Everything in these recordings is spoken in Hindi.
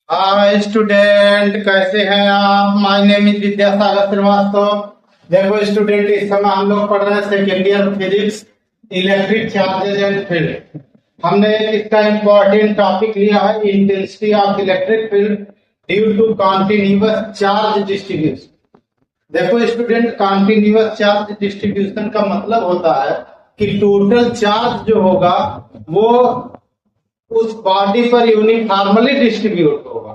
हाय स्टूडेंट, कैसे हैं आप? My name is Vidyasagar Shrivastava. देखो स्टूडेंट, इस समय हम लोग पढ़ रहे हैं second year physics, electric charges and field. हमने इसका इम्पोर्टेंट टॉपिक लिया है intensity of electric field due to continuous charge distribution. देखो स्टूडेंट, कॉन्टिन्यूअस चार्ज डिस्ट्रीब्यूशन का मतलब होता है कि टोटल चार्ज जो होगा वो उस बॉडी पर यूनिफॉर्मली डिस्ट्रीब्यूट होगा।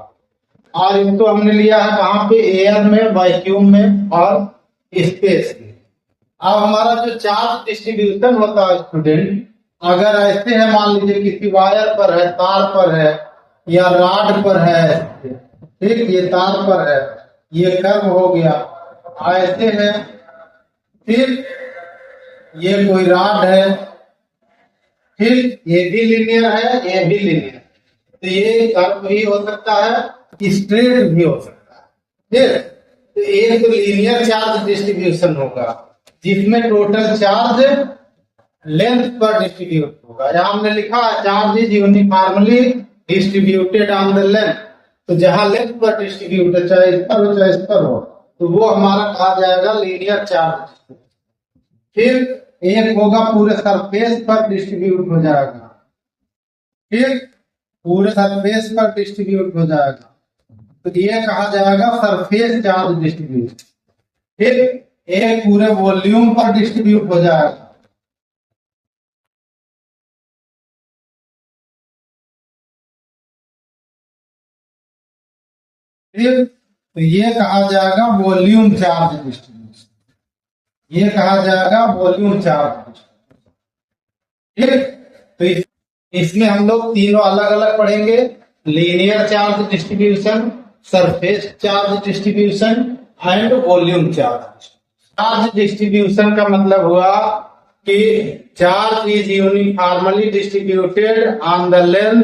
और इसको हमने लिया है कहाँ पे? एयर में, वैक्यूम में और स्पेस में। अब हमारा जो चार्ज डिस्ट्रीब्यूशन होता है स्टूडेंट, अगर ऐसे है, मान लीजिए किसी वायर पर है, तार पर है या रॉड पर है, ठीक, ये तार पर है, ये कर्व हो गया, ऐसे है, फिर ये कोई रॉड है, ठीक, ये भी लीनियर है, ये भी लीनियर, तो ये कर्व भी हो सकता है, स्ट्रेट भी हो सकता है, ठीक। तो एक तो लीनियर चार्ज डिस्ट्रीब्यूशन होगा जिसमें टोटल चार्ज लेंथ पर डिस्ट्रीब्यूट होगा। यहाँ हमने लिखा charge is uniformly distributed on the length. तो जहां लेंथ पर डिस्ट्रीब्यूट है, चाहे इस पर हो चाहे इस पर हो, तो वो हमारा कहा जाएगा लीनियर चार्ज। फिर एक होगा पूरे सरफेस पर डिस्ट्रीब्यूट हो जाएगा, ठीक, पूरे सरफेस पर डिस्ट्रीब्यूट हो जाएगा, तो ये कहा जाएगा सरफेस चार्ज डिस्ट्रीब्यूशन। फिर एक पूरे वॉल्यूम पर डिस्ट्रीब्यूट हो जाएगा, फिर तो ये कहा जाएगा वॉल्यूम चार्ज डिस्ट्रीब्यूशन, ये कहा जाएगा वॉल्यूम चार्ज। ठीक, तो इसमें हम लोग तीनों अलग अलग पढ़ेंगे, linear charge distribution, surface charge distribution and volume charge. Charge distribution का मतलब हुआ कि charge is uniformly distributed on the length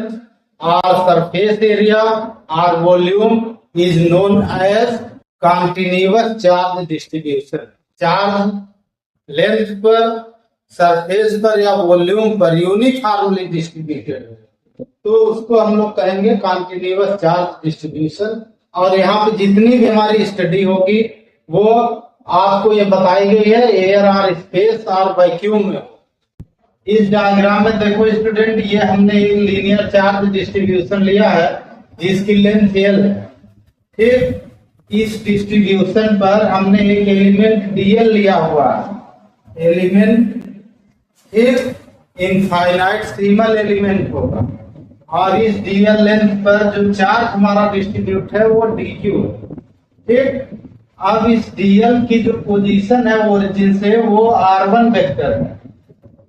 और सरफेस एरिया और volume is known as continuous charge distribution। Charge length पर, सरफेस पर या वॉल्यूम पर यूनिफॉर्मली डिस्ट्रीब्यूटेड है तो उसको हम लोग कहेंगे कंटिन्यूअस चार्ज डिस्ट्रीब्यूशन। और यहाँ पे जितनी भी हमारी स्टडी होगी वो आपको ये बताई गई है एयर और स्पेस और वैक्यूम में। इस डायग्राम में देखो स्टूडेंट, ये हमने एक लीनियर चार्ज डिस्ट्रीब्यूशन लिया है जिसकी लेंथ एल है, ठीक। इस डिस्ट्रीब्यूशन पर हमने एक एलिमेंट डीएल लिया हुआ है, एलिमेंट एक इनफाइनाइटसिमल एलिमेंट होगा और इस डीएल लेंथ पर जो चार्ज हमारा डिस्ट्रीब्यूट है वो डीक्यू है, ठीक। अब इस डीएल की जो पोजीशन है ओरिजिन से वो r1 वेक्टर है।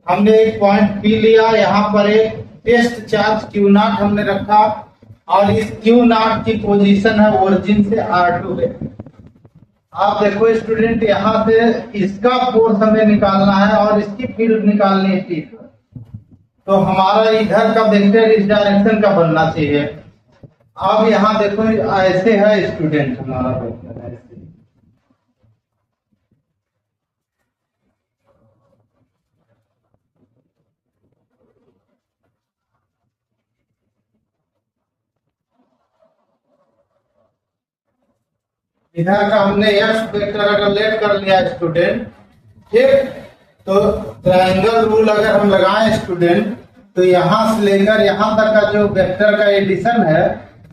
हमने एक पॉइंट पी लिया, यहाँ पर एक टेस्ट चार्ज क्यू नॉट हमने रखा और इस क्यू नॉट की पोजीशन है ओरिजिन से r2 है। आप देखो स्टूडेंट, यहाँ से इसका फोर्स हमें निकालना है और इसकी फील्ड निकालनी है, ठीक। तो हमारा इधर का वेक्टर इस डायरेक्शन का बनना चाहिए। अब यहाँ देखो ऐसे है स्टूडेंट, हमारा वेक्टर ऐसे, इधर का हमने एक्स वेक्टर अगर लेट कर लिया स्टूडेंट, ठीक। तो ट्रायंगल रूल अगर हम लगाएं स्टूडेंट, तो यहाँ से लेकर यहाँ तक का जो वेक्टर का एडिशन है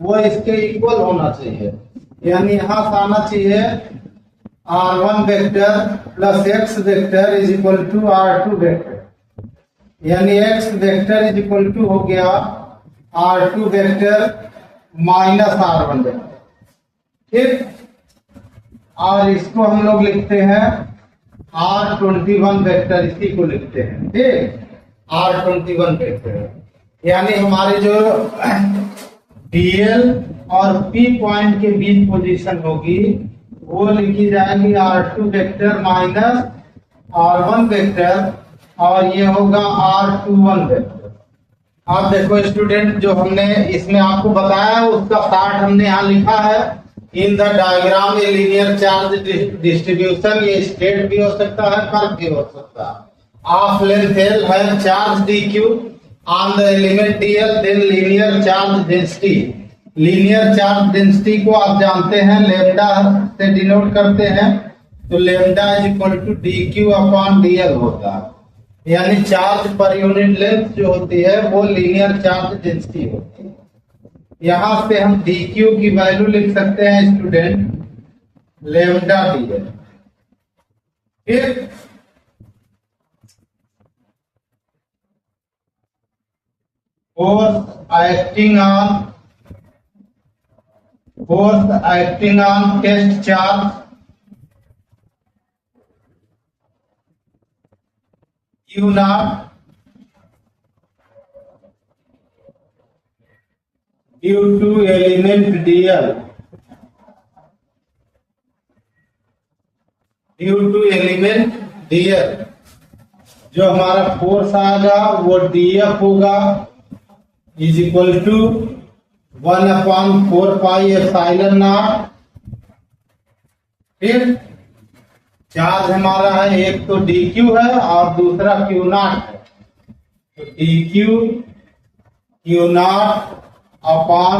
वो इसके इक्वल होना चाहिए। यानी यहाँ से आना चाहिए r1 vector plus x vector is equal to r2 vector, यानी x vector is equal to हो गया r2 vector minus r1 vector, ठीक। और इसको हम लोग लिखते हैं r21 वेक्टर, इसी को लिखते हैं, ठीक, r21 वेक्टर। यानी हमारे जो dl और p पॉइंट के बीच पोजीशन होगी वो लिखी जाएगी r2 vector minus r1 vector और ये होगा r21 वेक्टर। अब देखो स्टूडेंट, जो हमने इसमें आपको बताया उसका पार्ट हमने यहाँ लिखा है in the diagram a linear charge distribution. ये स्ट्रेट भी हो सकता है, कर्व भी हो सकता है। ऑफ लेंथ एल है charge D Q on the element DL, then linear charge density linear charge density को आप जानते हैं लेमडा से डिनोट करते हैं, तो lambda is equal to D Q upon D L होता है। यानी चार्ज पर यूनिट लेंथ जो होती है वो लीनियर चार्ज डेंसिटी होती है। यहां से हम डी क्यू की वैल्यू लिख सकते हैं स्टूडेंट, लेमडा डी एल। फिर force acting on test charge Q naught due to element DL, जो हमारा फोर्स आएगा वो DF होगा इज इक्वल टू 1/4πε0। फिर चार्ज हमारा है, एक तो dq है और दूसरा q नॉट है, तो dq q naught upon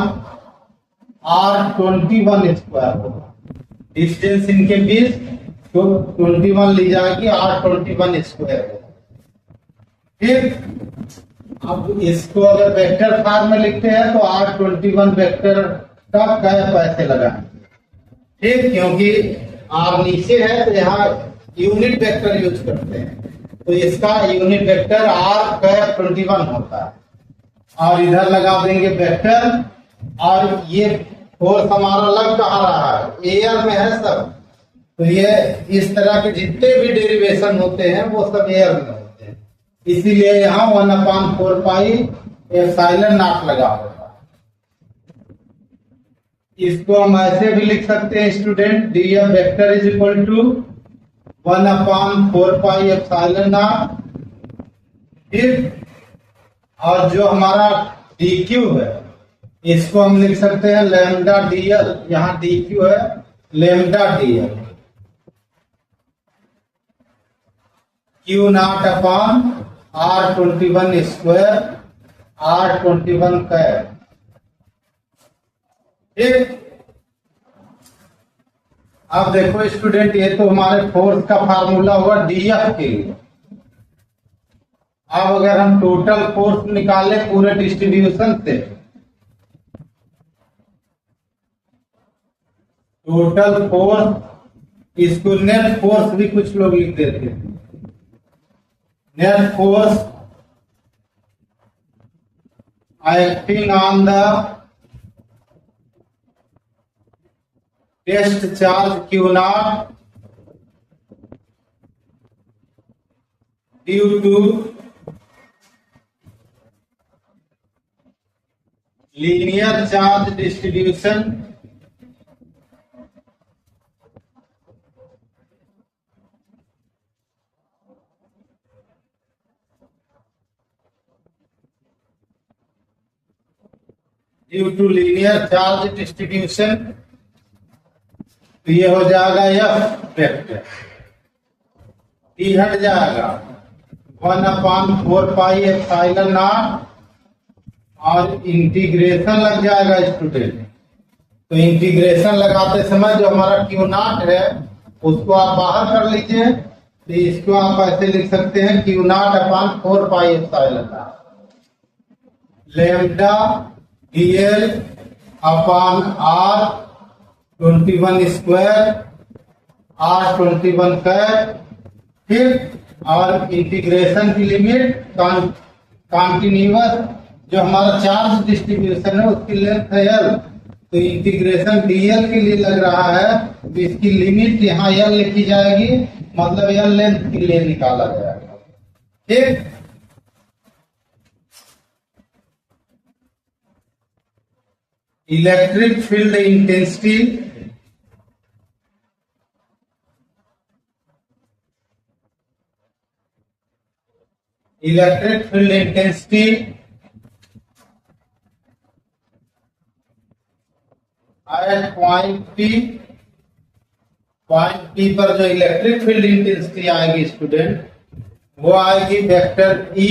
r21 square होगा। डिस्टेंस इनके बीच तो 21 ली जाएगी, r21 स्क्वायर होगा। फिर अब इसको अगर वेक्टर फॉर्म में लिखते हैं तो r21 वेक्टर का कैप ऐसे लगाएंगे, ठीक, क्योंकि r नीचे है तो यहाँ यूनिट वेक्टर यूज करते हैं, तो इसका यूनिट वेक्टर r कैप 21 होता है। और इधर लगा देंगे वेक्टर, और ये फोर्स हमारा लग कहाँ रहा है, एयर में है सब, तो ये इस तरह के जितने भी डेरिवेशन होते हैं वो सब एयर में होते हैं, इसीलिए यहाँ 1/4πε0 लगा होगा। इसको हम ऐसे भी लिख सकते हैं student, df vector is equal to 1/4πε0। फिर और जो हमारा dq है इसको हम लिख सकते हैं लैम्डा dl, यहाँ dq है lambda dl, q naught upon r21 square r21 cap. ठीक, अब देखो स्टूडेंट, ये तो हमारे फोर्स का फार्मूला हुआ df के लिए। अब अगर हम टोटल फोर्स निकाले पूरे डिस्ट्रीब्यूशन से, टोटल फोर्स, इसको नेट फोर्स भी कुछ लोग लिख देते हैं, net force acting on the test charge Q naught due to linear charge distribution due to linear charge distribution, तो ये हो जाएगा F वेक्टर, T हट जाएगा 1/4πε0 और इंटीग्रेशन लग जाएगा स्टूडेंट। तो इंटीग्रेशन लगाते समय जो हमारा Q नॉट है उसको आप बाहर कर लीजिए, तो इसको आप ऐसे लिख सकते हैं Q naught upon 4πε0 lambda dl upon r21 square r21 cap. फिर और इंटीग्रेशन की लिमिट कॉन्टिन्यूअस, जो हमारा चार्ज डिस्ट्रीब्यूशन है उसकी लेंथ है L, तो इंटीग्रेशन dl के लिए लग रहा है, तो इसकी लिमिट यहाँ L लिखी जाएगी, मतलब L लेंथ के लिए निकाला जाएगा। ठीक, electric field intensity, electric field intensity at point P पर जो इलेक्ट्रिक फील्ड इंटेंसिटी आएगी स्टूडेंट, वो आएगी vector E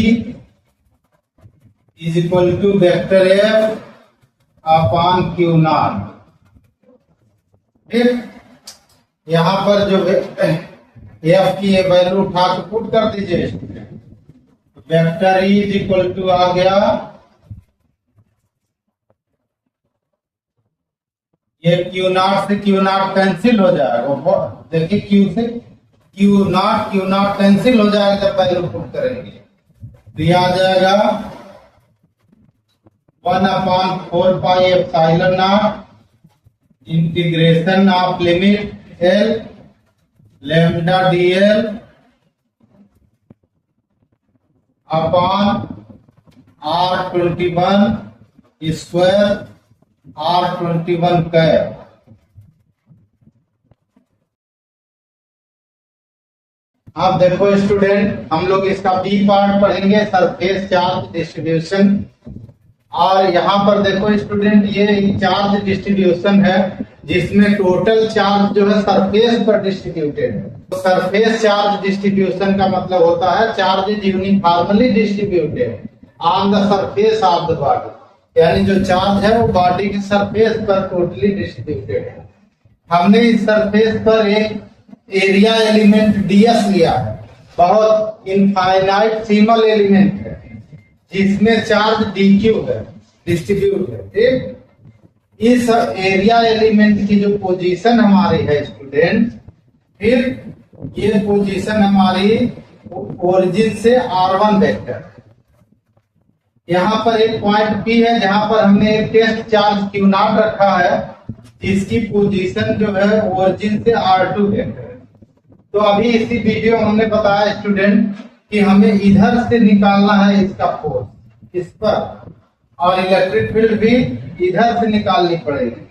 is equal to vector F upon Q naught. ठीक, यहाँ पर जो एफ की ये वैल्यू उठा के पुट कर दीजिए। Vector E is equal to आ गया, ये क्यू नॉट से क्यू नॉट कैंसिल हो जाएगा। देखिए क्यू से क्यू नॉट कैंसिल हो जाएगा जब वैल्यू पुट करेंगे, तो ये आ जाएगा 1/4πε0 integration of limit L lambda dl upon R21 square R21 cap. अब देखो स्टूडेंट, हम लोग इसका बी पार्ट पढ़ेंगे, सरफेस चार्ज डिस्ट्रीब्यूशन। और यहाँ पर देखो स्टूडेंट, ये चार्ज डिस्ट्रीब्यूशन है जिसमें टोटल चार्ज जो है सरफेस पर डिस्ट्रीब्यूटेड है। तो सरफेस चार्ज डिस्ट्रीब्यूशन का मतलब होता है charge is uniformly distributed on the surface of the body, यानी जो चार्ज है वो बॉडी के सरफेस पर टोटली डिस्ट्रीब्यूटेड है। हमने इस सरफेस पर एक एरिया एलिमेंट डीएस लिया है, बहुत इनफाइनाइट सिमल एलिमेंट है जिसमें चार्ज डीक्यू है, डिस्ट्रीब्यूट है। ठीक, इस एरिया एलिमेंट की जो पोजीशन हमारी है स्टूडेंट, फिर ये पोजीशन हमारी ओरिजिन से R1 वेक्टर, यहाँ पर एक पॉइंट P है जहां पर हमने एक टेस्ट चार्ज Q नॉट रखा है जिसकी पोजीशन जो है ओरिजिन से R2 वेक्टर है। तो अभी इसी वीडियो में हमने बताया स्टूडेंट कि हमें इधर से निकालना है इसका फोर्स इस पर, और इलेक्ट्रिक फील्ड भी इधर से निकालनी पड़ेगी।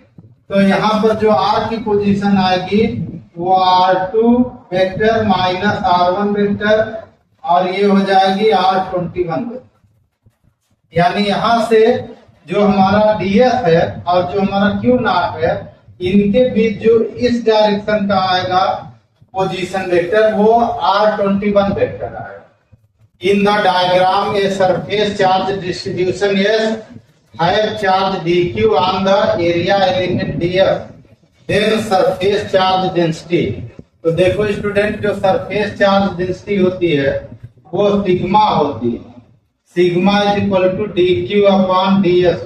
तो यहाँ पर जो R की पोजीशन आएगी वो R2 vector minus R1 vector, और ये हो जाएगी R21 वेक्टर। यानी यहाँ से जो हमारा डीएस है और जो हमारा क्यू नॉट है, इनके बीच जो इस डायरेक्शन का आएगा पोजीशन वेक्टर वो R21 वेक्टर आएगा। In the diagram, a surface charge distribution is have charge dq on the area element df, then surface charge density। तो देखो स्टूडेंट, जो सरफेस चार्ज डेंसिटी होती है वो सिग्मा होती है, sigma is equal to dq upon ds।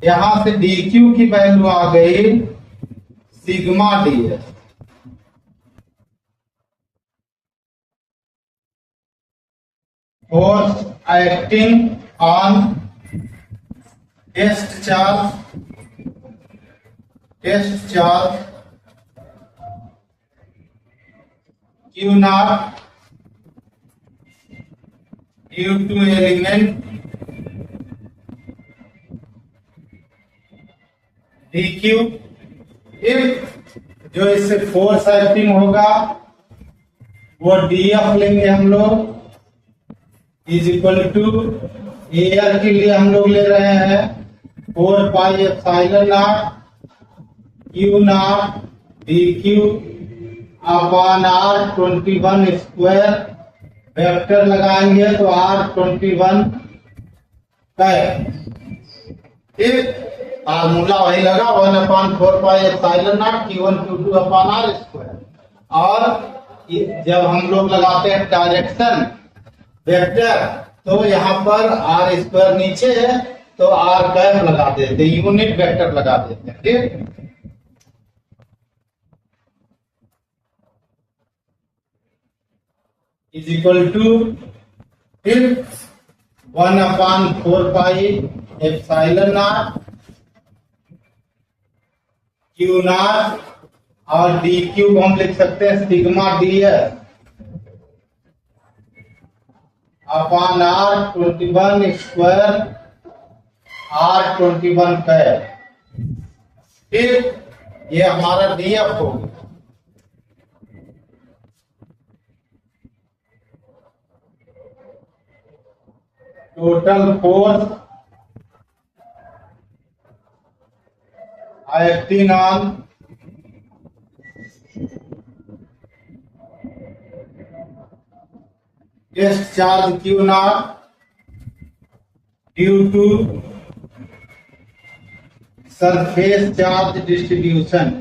यहाँ से dq की वैल्यू आ गई sigma ds। Force acting on test charge Q naught due to element dq। if जो इससे फोर्स एक्टिंग होगा वो df लेंगे हम लोग, इज इक्वल टू एयर के लिए हम लोग ले रहे हैं 4πε0 q naught dq upon R21 square. Vector लगाएंगे तो R21 कैप। ठीक, फार्मूला वही लगा 1/4πε0 Q1 Q2 upon R square. और जब हम लोग लगाते हैं डायरेक्शन वेक्टर, तो यहाँ पर R स्क्वायर नीचे है तो R कैप लगा देते, यूनिट वेक्टर लगा देते हैं। ठीक, इज इक्वल टू फिर 1/4πε0 क्यू नॉट, और डी क्यू को हम लिख सकते हैं sigma ds upon R21 square R21 cap. फिर ये हमारा डीएफ हो गया। Total force acting on test charge Q naught due to surface charge distribution.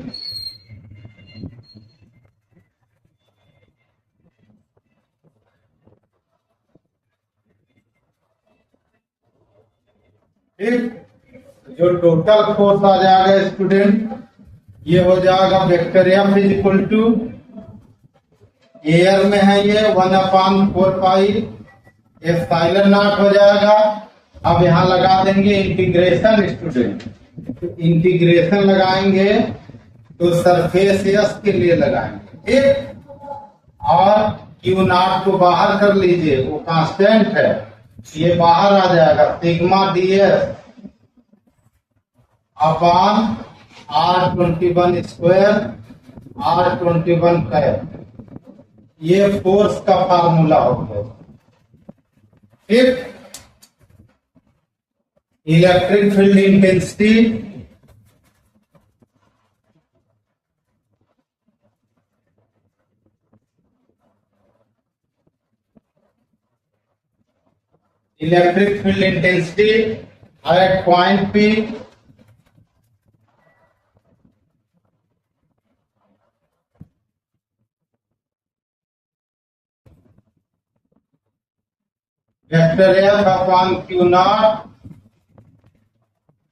ठीक, जो टोटल फोर्स आ जाएगा स्टूडेंट, ये हो जाएगा vector F is equal to, air में है ये 1/4 एप्सिलॉन नॉट हो जाएगा। अब यहाँ लगा देंगे इंटीग्रेशन स्टूडेंट, तो इंटीग्रेशन लगाएंगे तो सरफेस एस के लिए लगाएंगे। ठीक, और क्यू नॉट को बाहर कर लीजिए, वो कांस्टेंट है, ये बाहर आ जाएगा sigma D S upon R21 square R21 cap, ये फोर्स का फार्मूला हो गया। ठीक, electric field intensity at point P vector F upon Q not,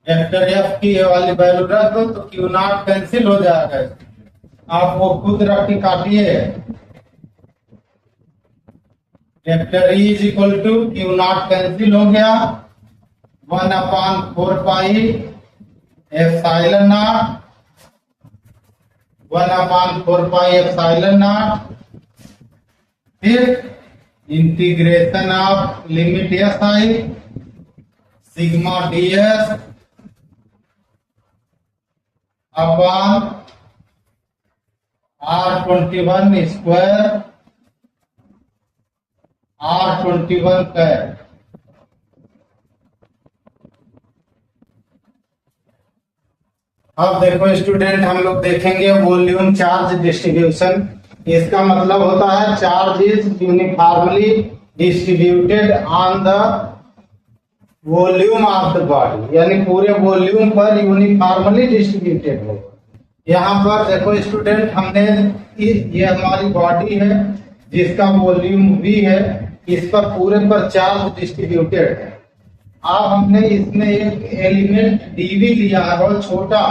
vector F की ये वाली वैल्यू रख दो तो क्यू नॉट कैंसिल हो जाएगा। आप वो खुद रख के काटिए। Vector E is equal to q naught cancel हो गया, 1/4 एप्सिलॉन नॉट, 1/4 एप्सिलॉन नॉट। फिर integration of limit S I sigma D S upon R21 square R21 cap. अब देखो स्टूडेंट, हम लोग देखेंगे वॉल्यूम चार्ज डिस्ट्रीब्यूशन। इसका मतलब होता है charge is uniformly distributed on the volume of the body, यानी पूरे वॉल्यूम पर यूनिफॉर्मली डिस्ट्रीब्यूटेड हो। यहाँ पर देखो स्टूडेंट, हमने ये हमारी बॉडी है जिसका वॉल्यूम V है, इस पर पूरे पर चार्ज डिस्ट्रीब्यूटेड है। अब हमने इसमें एक एलिमेंट dV लिया है बहुत छोटा,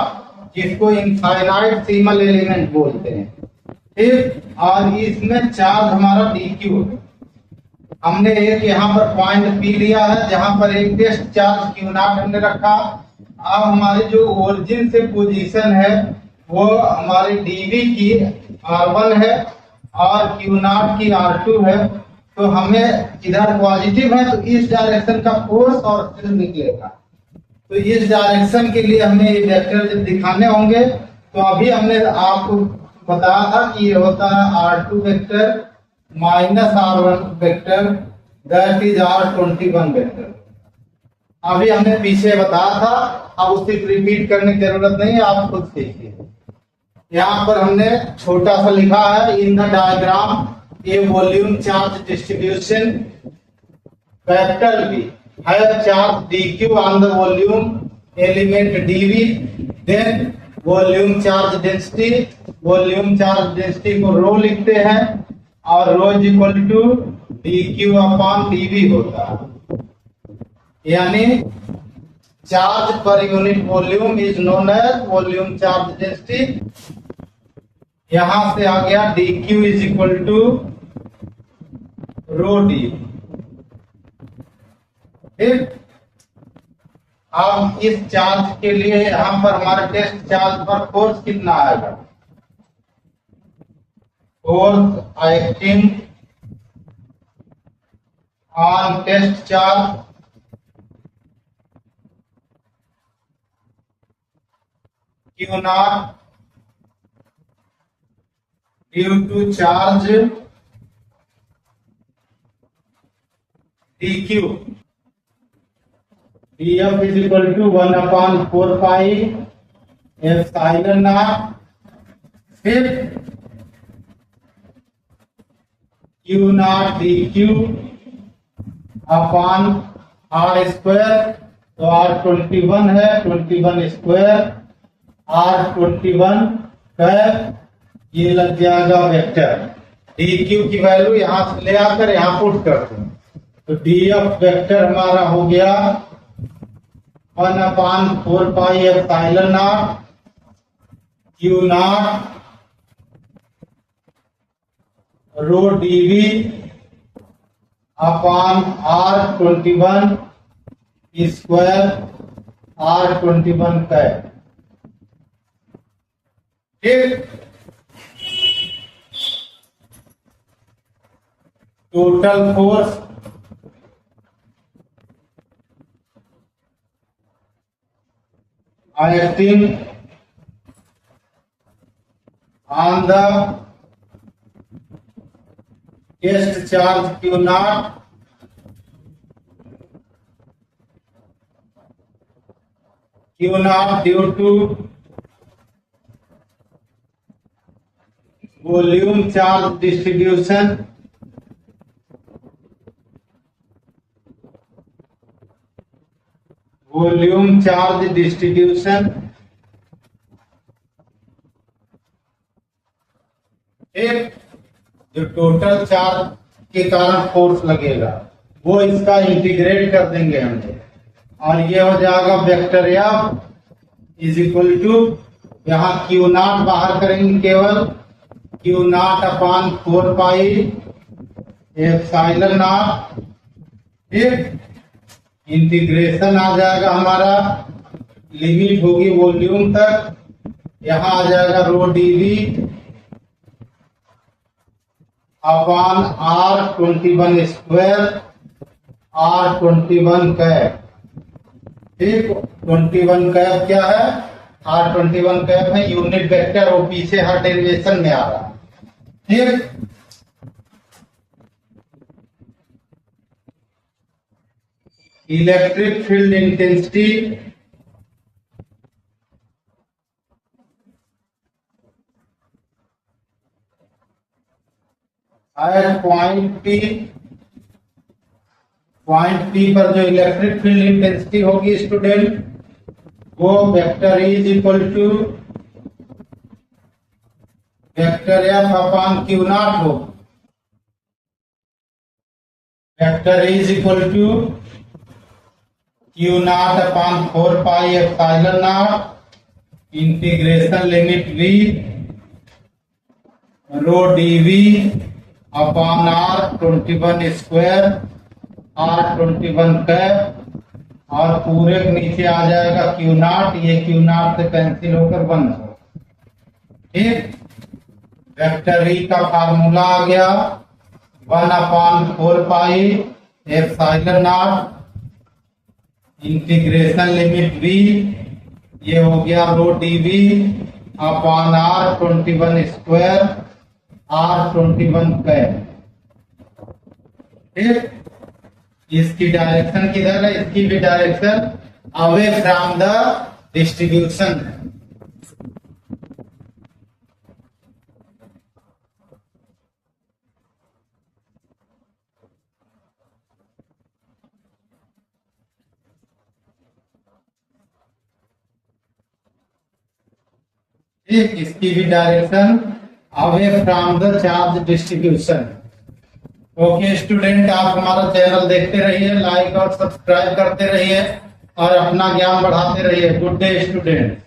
जिसको इनफाइनाइट सिमल एलिमेंट बोलते हैं। ठीक, और इसमें चार्ज हमारा dq है। हमने एक यहाँ पर पॉइंट P लिया है जहां पर एक टेस्ट चार्ज Q नॉट हमने रखा। अब हमारी जो ओरिजिन से पोजीशन है वो हमारी dV की R1 है और Q नॉट की R2 है। तो हमें इधर पॉजिटिव है तो इस डायरेक्शन का फोर्स और फील्ड निकलेगा। तो इस डायरेक्शन के लिए हमें ये वेक्टर जब दिखाने होंगे, तो अभी हमने आपको बताया था कि ये होता है R2 vector minus R1 vector, that is R21 vector. अभी हमने पीछे बताया था, अब उसकी रिपीट करने की जरूरत नहीं है, आप खुद सीखिए। यहाँ पर हमने छोटा सा लिखा है, in the diagram a volume charge distribution capital B have charge dq on the volume element dV, then volume charge density को रो लिखते हैं और rho is equal to dq upon dV होता है, यानी charge per unit volume is known as volume charge density. यहां से आ गया dq is equal to rho d। ठीक, अब इस चार्ज के लिए यहां पर हमारे टेस्ट चार्ज पर फोर्स कितना आएगा, force acting on test charge Q naught due to charge dq, dF is equal to 1/4 epsilon naught. फिर Q naught dq upon R square, तो R21 है 21 स्क्वायर R21 कैप, ये लग जाएगा वेक्टर। डी क्यू की वैल्यू यहां से ले आकर यहां पुट करते हैं, तो डी एफ वेक्टर हमारा हो गया 1/4 pi epsilon naught q naught rho dV upon R21 square R21 cap. ठीक, total force acting on the test charge Q naught due to volume charge distribution एक जो टोटल चार्ज के कारण फोर्स लगेगा वो इसका इंटीग्रेट कर देंगे हम लोग, और ये हो जाएगा vector F is equal to, यहाँ क्यू नॉट बाहर करेंगे केवल q naught upon 4 pi epsilon naught. ठीक, इंटीग्रेशन आ जाएगा हमारा, लिमिट होगी वॉल्यूम तक, यहां आ जाएगा rho dV upon R21 square R21 cap. ठीक, 21 कैप क्या है, R21 कैप है यूनिट वेक्टर, वो पीछे हर डेरिवेशन में आ रहा है। ठीक, electric field intensity at point P पर जो इलेक्ट्रिक फील्ड इंटेंसिटी होगी स्टूडेंट, वो vector is equal to vector F upon Q naught हो, vector is equal to q naught upon 4 pi epsilon naught integration limit V rho dV upon R21 square R21 cap, और पूरे के नीचे आ जाएगा क्यू नॉट, ये क्यू नॉट से कैंसिल होकर बंद हो। ठीक, वेक्टर ई का फार्मूला आ गया 1/4 pi epsilon naught integration limit V, ये हो गया rho dV upon R21 square R21 cap. ठीक, इसकी डायरेक्शन किधर है, इसकी भी direction away from the distribution है। ठीक, इसकी भी direction away from the charge distribution. Okay student, आप हमारा चैनल देखते रहिए, लाइक और सब्सक्राइब करते रहिए और अपना ज्ञान बढ़ाते रहिए। Good day student.